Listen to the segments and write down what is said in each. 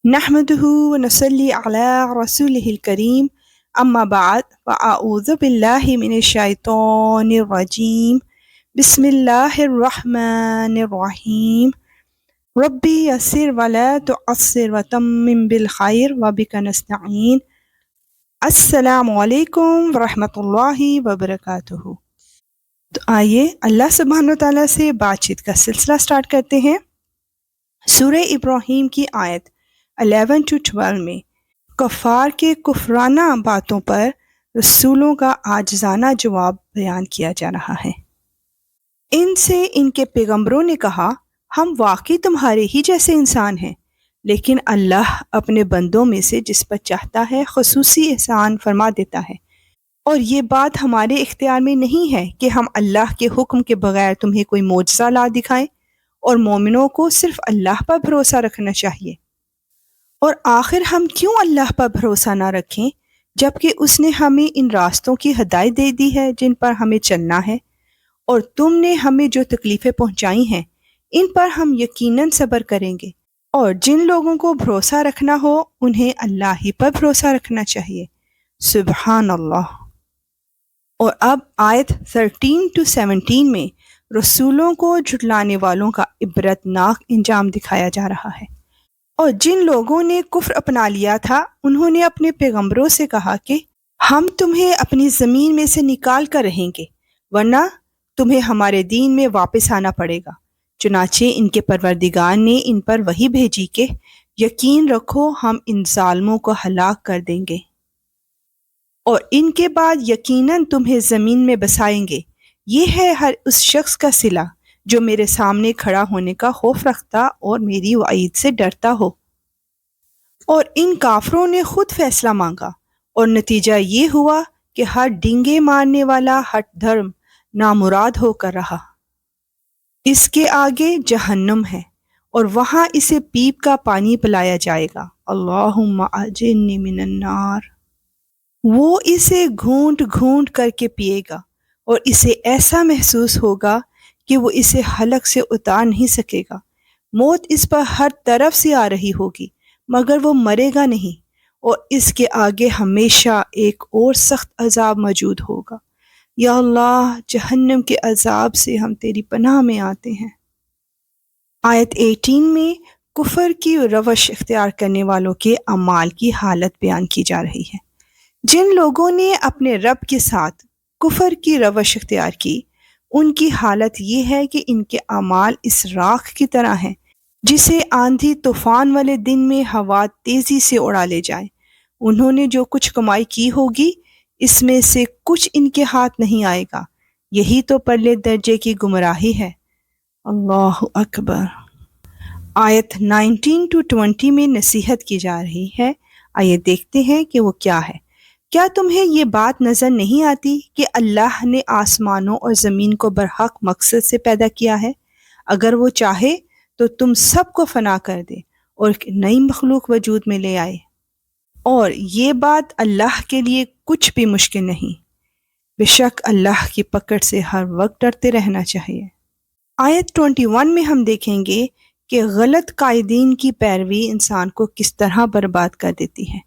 نحمده ونصلي على رسوله الكريم أما بعد فأعوذ بالله من الشيطان الرجيم بسم الله الرحمن الرحيم ربي يسر ولا تعسر وتمم بالخير وبك نستعين السلام علیکم ورحمۃ اللہ وبرکاتہ۔ تو آئیے اللہ سبحانہ وتعالیٰ سے بات چیت کا سلسلہ سٹارٹ کرتے ہیں۔ سورہ ابراہیم کی آیت 11 to 12 میں کفار کے کفرانہ باتوں پر رسولوں کا عاجزانہ جواب بیان کیا جا رہا ہے۔ ان سے ان کے پیغمبروں نے کہا، ہم واقعی تمہارے ہی جیسے انسان ہیں، لیکن اللہ اپنے بندوں میں سے جس پر چاہتا ہے خصوصی احسان فرما دیتا ہے، اور یہ بات ہمارے اختیار میں نہیں ہے کہ ہم اللہ کے حکم کے بغیر تمہیں کوئی معجزہ لا دکھائیں، اور مومنوں کو صرف اللہ پر بھروسہ رکھنا چاہیے۔ اور آخر ہم کیوں اللہ پر بھروسہ نہ رکھیں جبکہ اس نے ہمیں ان راستوں کی ہدایت دے دی ہے جن پر ہمیں چلنا ہے، اور تم نے ہمیں جو تکلیفیں پہنچائی ہیں ان پر ہم یقیناً صبر کریں گے، اور جن لوگوں کو بھروسہ رکھنا ہو انہیں اللہ ہی پر بھروسہ رکھنا چاہیے۔ سبحان اللہ۔ اور اب آیت 13 to 17 میں رسولوں کو جھٹلانے والوں کا عبرتناک انجام دکھایا جا رہا ہے۔ اور جن لوگوں نے کفر اپنا لیا تھا انہوں نے اپنے پیغمبروں سے کہا کہ ہم تمہیں اپنی زمین میں سے نکال کر رہیں گے، ورنہ تمہیں ہمارے دین میں واپس آنا پڑے گا۔ چنانچہ ان کے پروردگار نے ان پر وحی بھیجی کہ یقین رکھو ہم ان ظالموں کو ہلاک کر دیں گے، اور ان کے بعد یقیناً تمہیں زمین میں بسائیں گے۔ یہ ہے ہر اس شخص کا صلہ جو میرے سامنے کھڑا ہونے کا خوف رکھتا اور میری وعید سے ڈرتا ہو۔ اور ان کافروں نے خود فیصلہ مانگا، اور نتیجہ یہ ہوا کہ ہر ڈینگے مارنے والا ہٹ دھرم نامراد ہو کر رہا۔ اس کے آگے جہنم ہے، اور وہاں اسے پیپ کا پانی پلایا جائے گا۔ اللہم اجرنی من النار۔ وہ اسے گھونٹ گھونٹ کر کے پیے گا، اور اسے ایسا محسوس ہوگا کہ وہ اسے حلق سے اتار نہیں سکے گا۔ موت اس پر ہر طرف سے آ رہی ہوگی مگر وہ مرے گا نہیں، اور اس کے آگے ہمیشہ ایک اور سخت عذاب موجود ہوگا۔ یا اللہ، جہنم کے عذاب سے ہم تیری پناہ میں آتے ہیں۔ آیت 18 میں کفر کی روش اختیار کرنے والوں کے اعمال کی حالت بیان کی جا رہی ہے۔ جن لوگوں نے اپنے رب کے ساتھ کفر کی روش اختیار کی، ان کی حالت یہ ہے کہ ان کے اعمال اس راکھ کی طرح ہیں جسے آندھی طوفان والے دن میں ہوا تیزی سے اڑا لے جائے۔ انہوں نے جو کچھ کمائی کی ہوگی اس میں سے کچھ ان کے ہاتھ نہیں آئے گا۔ یہی تو پرلے درجے کی گمراہی ہے۔ اللہ اکبر۔ آیت 19 to 20 میں نصیحت کی جا رہی ہے۔ آئیے دیکھتے ہیں کہ وہ کیا ہے۔ کیا تمہیں یہ بات نظر نہیں آتی کہ اللہ نے آسمانوں اور زمین کو برحق مقصد سے پیدا کیا ہے؟ اگر وہ چاہے تو تم سب کو فنا کر دے اور ایک نئی مخلوق وجود میں لے آئے، اور یہ بات اللہ کے لیے کچھ بھی مشکل نہیں۔ بے شک اللہ کی پکڑ سے ہر وقت ڈرتے رہنا چاہیے۔ آیت 21 میں ہم دیکھیں گے کہ غلط قائدین کی پیروی انسان کو کس طرح برباد کر دیتی ہے،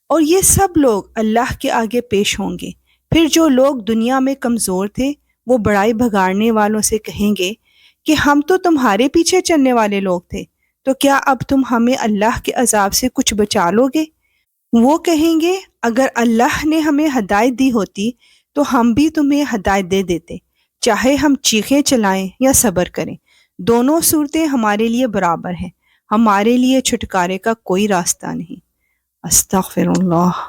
اور یہ سب لوگ اللہ کے آگے پیش ہوں گے۔ پھر جو لوگ دنیا میں کمزور تھے وہ بڑائی بھگاڑنے والوں سے کہیں گے کہ ہم تو تمہارے پیچھے چلنے والے لوگ تھے، تو کیا اب تم ہمیں اللہ کے عذاب سے کچھ بچا لو گے؟ وہ کہیں گے اگر اللہ نے ہمیں ہدایت دی ہوتی تو ہم بھی تمہیں ہدایت دے دیتے، چاہے ہم چیخیں چلائیں یا صبر کریں، دونوں صورتیں ہمارے لیے برابر ہیں، ہمارے لیے چھٹکارے کا کوئی راستہ نہیں۔ استغفر اللہ۔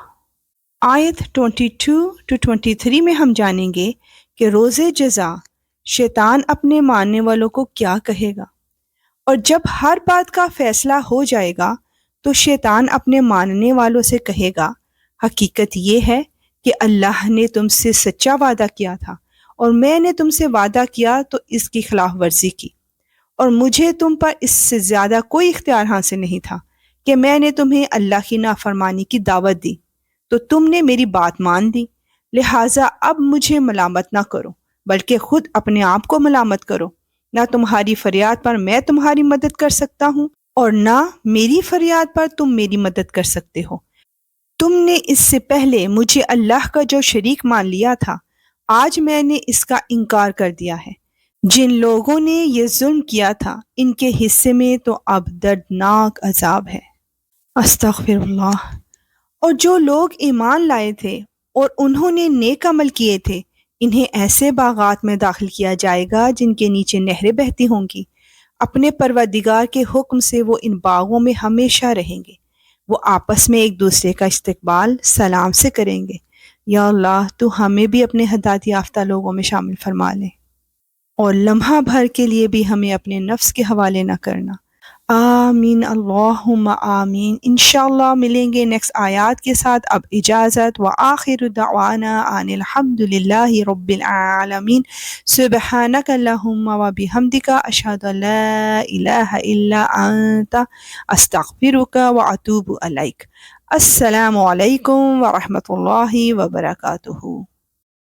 آیت 22 to 23 میں ہم جانیں گے کہ روز جزا شیطان اپنے ماننے والوں کو کیا کہے گا، اور جب ہر بات کا فیصلہ ہو جائے گا تو شیطان اپنے ماننے والوں سے کہے گا، حقیقت یہ ہے کہ اللہ نے تم سے سچا وعدہ کیا تھا، اور میں نے تم سے وعدہ کیا تو اس کی خلاف ورزی کی، اور مجھے تم پر اس سے زیادہ کوئی اختیار حاصل نہیں تھا کہ میں نے تمہیں اللہ کی نافرمانی کی دعوت دی تو تم نے میری بات مان دی، لہٰذا اب مجھے ملامت نہ کرو بلکہ خود اپنے آپ کو ملامت کرو۔ نہ تمہاری فریاد پر میں تمہاری مدد کر سکتا ہوں اور نہ میری فریاد پر تم میری مدد کر سکتے ہو۔ تم نے اس سے پہلے مجھے اللہ کا جو شریک مان لیا تھا، آج میں نے اس کا انکار کر دیا ہے۔ جن لوگوں نے یہ ظلم کیا تھا ان کے حصے میں تو اب دردناک عذاب ہے۔ استغفر اللہ۔ اور جو لوگ ایمان لائے تھے اور انہوں نے نیک عمل کیے تھے، انہیں ایسے باغات میں داخل کیا جائے گا جن کے نیچے نہریں بہتی ہوں گی۔ اپنے پروردگار کے حکم سے وہ ان باغوں میں ہمیشہ رہیں گے۔ وہ آپس میں ایک دوسرے کا استقبال سلام سے کریں گے۔ یا اللہ، تو ہمیں بھی اپنے ہدایت یافتہ لوگوں میں شامل فرما لے، اور لمحہ بھر کے لیے بھی ہمیں اپنے نفس کے حوالے نہ کرنا۔ آمین، اللہم آمین۔ انشاءاللہ ملیں گے نیکسٹ آیات کے ساتھ۔ اب اجازت، وآخر دعوانا ان الحمد للہ رب العالمین۔ سبحانک اللہم وبحمدک، اشہد ان لا الہ الا انت، استغفرک واتوب الیک۔ السلام علیکم ورحمۃ اللہ وبرکاتہ۔